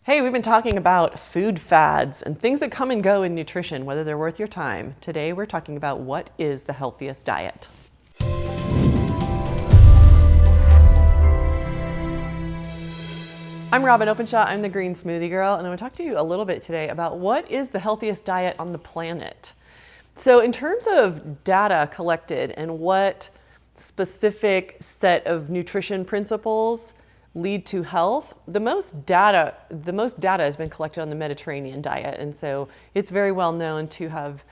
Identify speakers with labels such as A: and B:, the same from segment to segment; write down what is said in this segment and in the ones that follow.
A: Hey, we've been talking about food fads and things that come and go in nutrition, whether they're worth your time. Today we're talking about what is the healthiest diet. I'm Robin Openshaw, I'm the Green Smoothie Girl, and I'm going to talk to you a little bit today about what is the healthiest diet on the planet. So in terms of data collected and what specific set of nutrition principles lead to health, the most data has been collected on the Mediterranean diet, and so it's very well known to have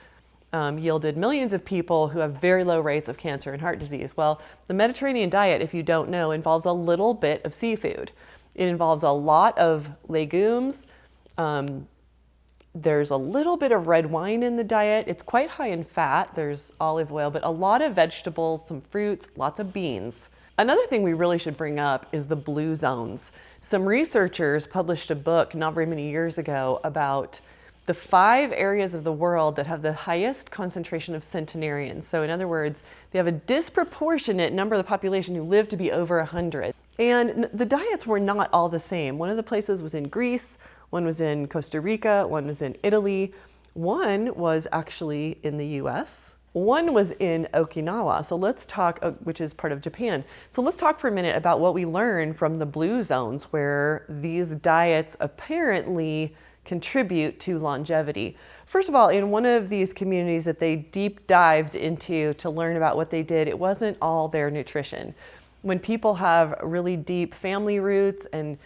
A: yielded millions of people who have very low rates of cancer and heart disease. Well, the Mediterranean diet, if you don't know, involves a little bit of seafood. It involves a lot of legumes. There's a little bit of red wine in the diet. It's quite high in fat. There's olive oil, but a lot of vegetables, some fruits, lots of beans. Another thing we really should bring up is the blue zones. Some researchers published a book not very many years ago about the 5 areas of the world that have the highest concentration of centenarians. So in other words, they have a disproportionate number of the population who live to be over 100. And the diets were not all the same. One of the places was in Greece, one was in Costa Rica, one was in Italy, one was actually in the US. One was in Okinawa, so let's talk, which is part of Japan. So let's talk for a minute about what we learned from the blue zones where these diets apparently contribute to longevity. First of all, in one of these communities that they deep dived into to learn about what they did, it wasn't all their nutrition. When people have really deep family roots and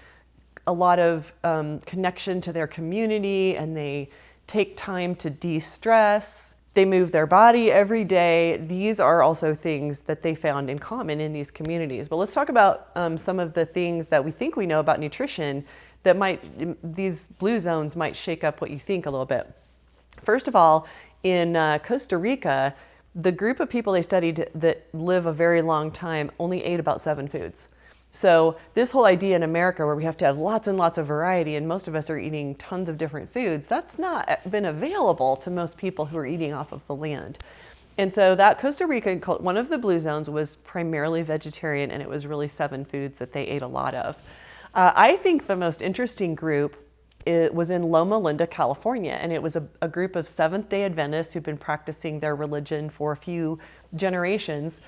A: a lot of connection to their community and they take time to de-stress, they move their body every day. These are also things that they found in common in these communities. But let's talk about some of the things that we think we know about nutrition that these blue zones might shake up what you think a little bit. First of all, in Costa Rica, the group of people they studied that live a very long time only ate about 7 foods. So this whole idea in America where we have to have lots and lots of variety and most of us are eating tons of different foods, that's not been available to most people who are eating off of the land. And so that Costa Rica, one of the blue zones was primarily vegetarian and it was really 7 foods that they ate a lot of. I think the most interesting group was in Loma Linda, California, and it was a group of Seventh-day Adventists who've been practicing their religion for a few generations.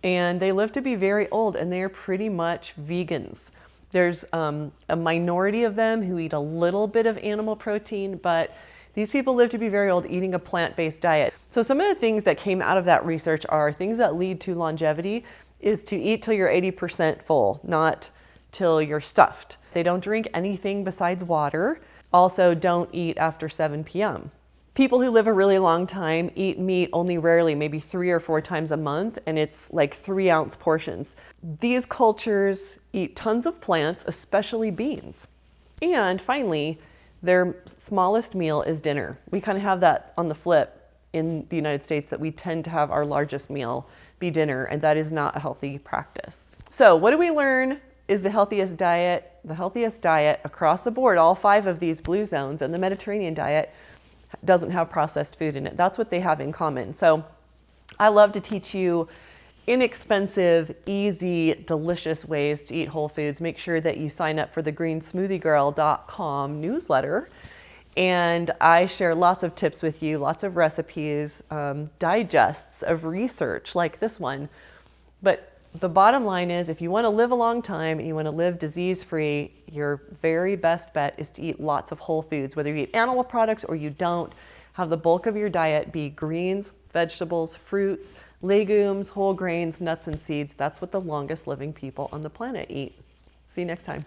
A: And they live to be very old and they're pretty much vegans. There's a minority of them who eat a little bit of animal protein, but these people live to be very old eating a plant-based diet. So some of the things that came out of that research are things that lead to longevity is to eat till you're 80% full, not till you're stuffed. They don't drink anything besides water. Also don't eat after 7 p.m. People who live a really long time eat meat only rarely, maybe 3 or 4 times a month, and it's like 3-ounce portions. These cultures eat tons of plants, especially beans. And finally, their smallest meal is dinner. We kind of have that on the flip in the United States that we tend to have our largest meal be dinner, and that is not a healthy practice. So what do we learn is the healthiest diet? The healthiest diet across the board, all 5 of these blue zones, and the Mediterranean diet doesn't have processed food in it. That's what they have in common. So I love to teach you inexpensive, easy, delicious ways to eat whole foods. Make sure that you sign up for the GreenSmoothieGirl.com newsletter. And I share lots of tips with you, lots of recipes, digests of research like this one. But the bottom line is if you want to live a long time and you want to live disease-free, your very best bet is to eat lots of whole foods. Whether you eat animal products or you don't, have the bulk of your diet be greens, vegetables, fruits, legumes, whole grains, nuts, and seeds. That's what the longest living people on the planet eat. See you next time.